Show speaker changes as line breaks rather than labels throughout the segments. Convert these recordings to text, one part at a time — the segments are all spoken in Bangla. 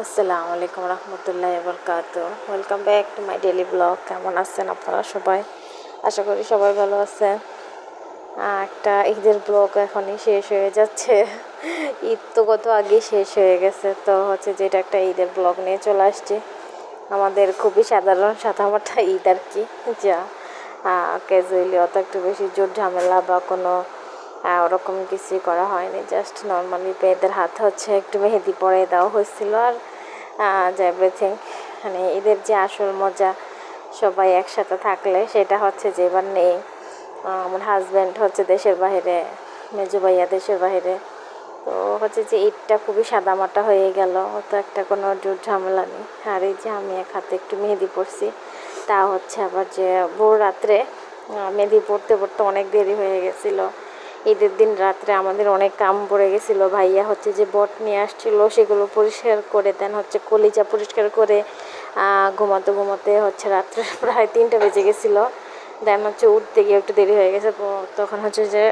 আসসালামু আলাইকুম রহমতুল্লাহি বরকাতুহু। Welcome back to my daily blog. কেমন আছেন আপনারা সবাই? আশা করি সবাই ভালো আছেন। একটা ঈদের ব্লগ এখনই শেষ হয়ে যাচ্ছে। ঈদ তো কত আগেই শেষ হয়ে গেছে, তো হচ্ছে যেটা একটা ঈদের ব্লগ নিয়ে চলে আসছি। আমাদের খুবই সাধারণ সাদামাটা ঈদ আর কি, যা ক্যাজুয়ালি অত একটু বেশি জোর ঝামেলা বা কোনো ওরকম কিছুই করা হয়নি। জাস্ট নর্মালি মেয়েদের হাতে হচ্ছে একটু মেহেদি পরে দেওয়া হয়েছিল, আর যে এভরিথিং মানে ঈদের যে আসল মজা সবাই একসাথে থাকলে সেটা হচ্ছে যে এবার নেই। আমার হাজব্যান্ড হচ্ছে দেশের বাইরে, মেজো ভাইয়া দেশের বাইরে, তো হচ্ছে যে ঈদটা খুবই সাদামাটা হয়ে গেল, অত একটা কোনো জোর ঝামেলা নেই। আর এই যে আমি এক হাতে একটু মেহেদি পড়ছি, তা হচ্ছে আবার যে ভোর রাত্রে মেহেদি পড়তে পড়তে অনেক দেরি হয়ে গেছিলো। ঈদের দিন রাত্রে আমাদের অনেক কাম পড়ে গেছিলো। ভাইয়া হচ্ছে যে বট নিয়ে আসছিলো, সেগুলো পরিষ্কার করে দেন হচ্ছে কলিজা পরিষ্কার করে ঘুমাতে ঘুমাতে হচ্ছে রাত্রে প্রায় 3টা বেজে গেছিলো। দেন হচ্ছে উঠতে গিয়ে একটু দেরি হয়ে গেছে, তখন হচ্ছে যে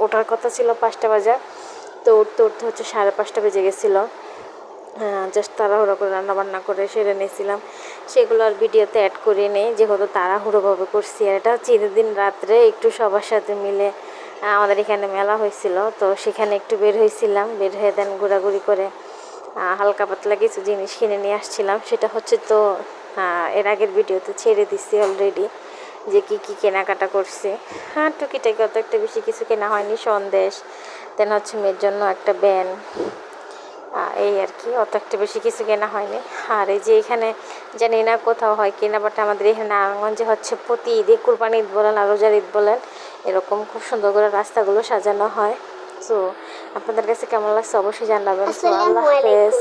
ওঠার কথা ছিল 5টা বাজে, তো উঠতে উঠতে হচ্ছে 5:30 বেজে গেছিলো। জাস্ট তাড়াহুড়ো করে রান্নাবান্না করে সেরে নিয়েছিলাম, সেগুলো আর ভিডিওতে অ্যাড করে নেই যেহেতু তাড়াহুড়োভাবে করছি। আর এটা হচ্ছে ঈদের দিন রাত্রে একটু সবার সাথে মিলে আমাদের এখানে মেলা হয়েছিল, তো সেখানে একটু বের হয়েছিলাম। বের হয়ে দেন ঘোরাঘুরি করে হালকা পাতলা কিছু জিনিস কিনে নিয়ে আসছিলাম। সেটা হচ্ছে তো এর আগের ভিডিওতে ছেড়ে দিচ্ছি অলরেডি যে কী কী কেনাকাটা করছি। টুকিটাকি অত একটা বেশি কিছু কেনা হয়নি। সন্দেশ, দেন হচ্ছে মেয়ের জন্য একটা ব্যান, এই আর কি, অত একটা বেশি কিছু কেনা হয়নি। আর এই যে এখানে জানি না কোথাও হয় কিনা, বাট আমাদের এখানে নারায়ণগঞ্জে হচ্ছে প্রতি ঈদে কুরবানি ঈদ বলেন আর রোজার ঈদ বলেন, এরকম খুব সুন্দর করে রাস্তাগুলো সাজানো হয়। সো আপনাদের কাছে কেমন লাগছে অবশ্যই জানাবেন। সো আল্লাহ হাফেজ।